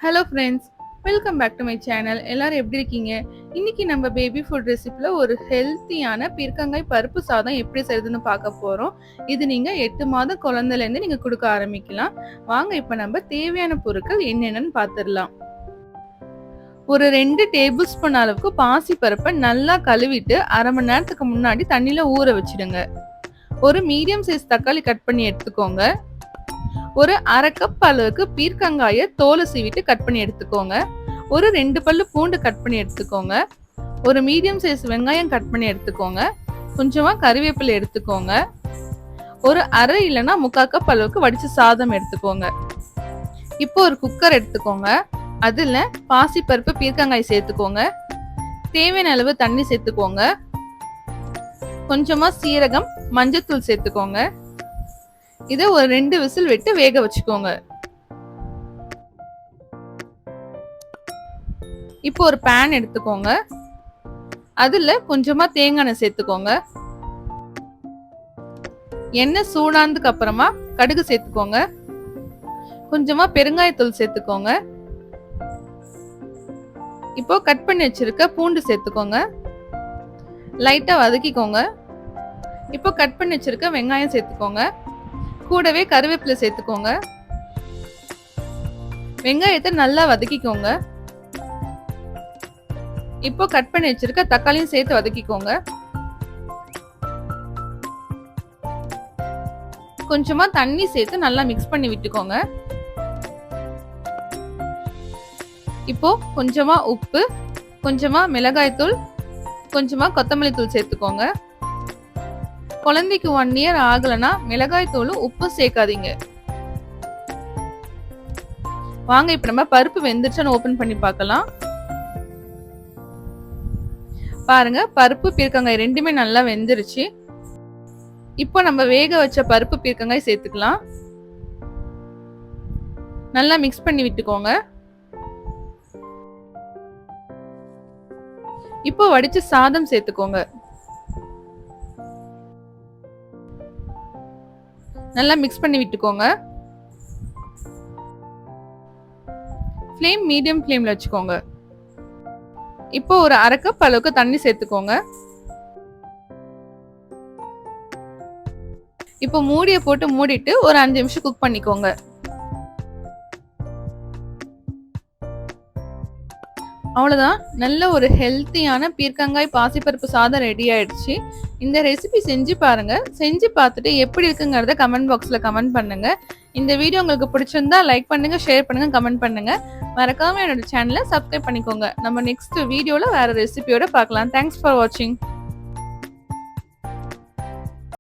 Hello friends, welcome back to my channel. எல்லாரும் எப்படி இருக்கீங்க? இன்னைக்கு நம்ம பேபி ஃபுட் ரெசிபியில் ஒரு ஹெல்த்தியான பீர்க்கங்காய் பருப்பு சாதம் எப்படி செய்யுதுன்னு பார்க்க போகிறோம். இது நீங்கள் 8 மாத குழந்தைலேருந்து நீங்கள் கொடுக்க ஆரம்பிக்கலாம். வாங்க இப்போ நம்ம தேவையான பொருட்கள் என்னென்னு பார்த்துடலாம். ஒரு 2 டேபிள் ஸ்பூன் அளவுக்கு பாசி பருப்பை நல்லா கழுவிட்டு அரை மணி நேரத்துக்கு முன்னாடி தண்ணியில் ஊற வச்சிடுங்க. ஒரு மீடியம் சைஸ் தக்காளி கட் பண்ணி எடுத்துக்கோங்க. ஒரு அரை கப் அளவுக்கு பீர்க்கங்காயை தோலை சீவிட்டு கட் பண்ணி எடுத்துக்கோங்க. ஒரு 2 பல்லு பூண்டு கட் பண்ணி எடுத்துக்கோங்க. ஒரு மீடியம் சைஸ் வெங்காயம் கட் பண்ணி எடுத்துக்கோங்க. கொஞ்சமா கறிவேப்பிலை எடுத்துக்கோங்க. ஒரு அரை இல்லைன்னா 3/4 கப் அளவுக்கு வடிச்ச சாதம் எடுத்துக்கோங்க. இப்போ ஒரு குக்கர் எடுத்துக்கோங்க. அதுல பாசி பருப்பு பீர்க்கங்காய் சேர்த்துக்கோங்க. தேவையான அளவு தண்ணி சேர்த்துக்கோங்க. கொஞ்சமா சீரகம், மஞ்சத்தூள் சேர்த்துக்கோங்க. இதை ஒரு 2 விசில் விட்டு வேக வச்சுக்கோங்க. இப்போ ஒரு பேன் எடுத்துக்கோங்க. அதுல கொஞ்சமா தேங்காய் எண்ணெய் சேர்த்துக்கோங்க. எண்ணெய் சூடானதுக்கு அப்புறமா கடுகு சேர்த்துக்கோங்க. கொஞ்சமா பெருங்காயத்தூள் சேர்த்துக்கோங்க. இப்போ கட் பண்ணி வச்சிருக்க பூண்டு சேர்த்துக்கோங்க. லைட்டா வதக்கிக்கோங்க. இப்போ கட் பண்ணி வச்சிருக்க வெங்காயம் சேர்த்துக்கோங்க. கூடவே கறிவேப்பிலை சேர்த்துக்கோங்க. வெங்காயத்தை நல்லா வதக்கிக்கோங்க. இப்போ கட் பண்ணி வச்சிருக்க தக்காளியும் சேர்த்து வதக்கிக்கோங்க. கொஞ்சமா தண்ணி சேர்த்து நல்லா மிக்ஸ் பண்ணி விட்டுக்கோங்க. இப்போ கொஞ்சமா உப்பு, கொஞ்சமா மிளகாய் தூள், கொஞ்சமா கொத்தமல்லி தூள் சேர்த்துக்கோங்க. குழந்தைக்கு 1 இயர் ஆகலனா மிளகாய் தூளும் உப்பும் சேர்க்காதீங்க. வாங்க இப்ப நம்ம பருப்பு வெந்துருச்சான்னு ஓபன் பண்ணி பார்க்கலாம். பாருங்க, பருப்பு பீர்க்கங்காய் ரெண்டுமே நல்லா வெந்துருச்சு. இப்போ நம்ம வேக வச்ச பருப்பு பீர்க்கங்காய் சேர்த்துக்கலாம். நல்லா மிக்ஸ் பண்ணி விட்டுக்கோங்க. இப்போ வடிச்ச சாதம் சேர்த்துக்கோங்க. நல்லா மிக்ஸ் பண்ணி விட்டுக்கோங்க. ஃப்ளேம் மீடியம் ஃப்ளேம்ல வச்சுக்கோங்க. இப்போ ஒரு அரை கப் அளவுக்கு தண்ணி சேர்த்துக்கோங்க. இப்போ மூடியை போட்டு மூடிட்டு ஒரு 5 நிமிஷம் குக் பண்ணிக்கோங்க. அவ்வளவுதான், நல்ல ஒரு ஹெல்த்தியான பீர்க்கங்காய் பாசிப்பருப்பு சாதம் ரெடி ஆயிடுச்சு. இந்த ரெசிபி செஞ்சு பாருங்க. செஞ்சு பார்த்துட்டு எப்படி இருக்குங்கிறத கமெண்ட் பாக்ஸ்ல கமெண்ட் பண்ணுங்க. இந்த வீடியோ உங்களுக்கு பிடிச்சிருந்தா லைக் பண்ணுங்க, ஷேர் பண்ணுங்க, கமெண்ட் பண்ணுங்க. மறக்காம என்னோட சேனலை சப்ஸ்கிரைப் பண்ணிக்கோங்க. நம்ம நெக்ஸ்ட் வீடியோல வேற ரெசிபியோட பார்க்கலாம். தேங்க்ஸ் ஃபார் வாட்சிங்.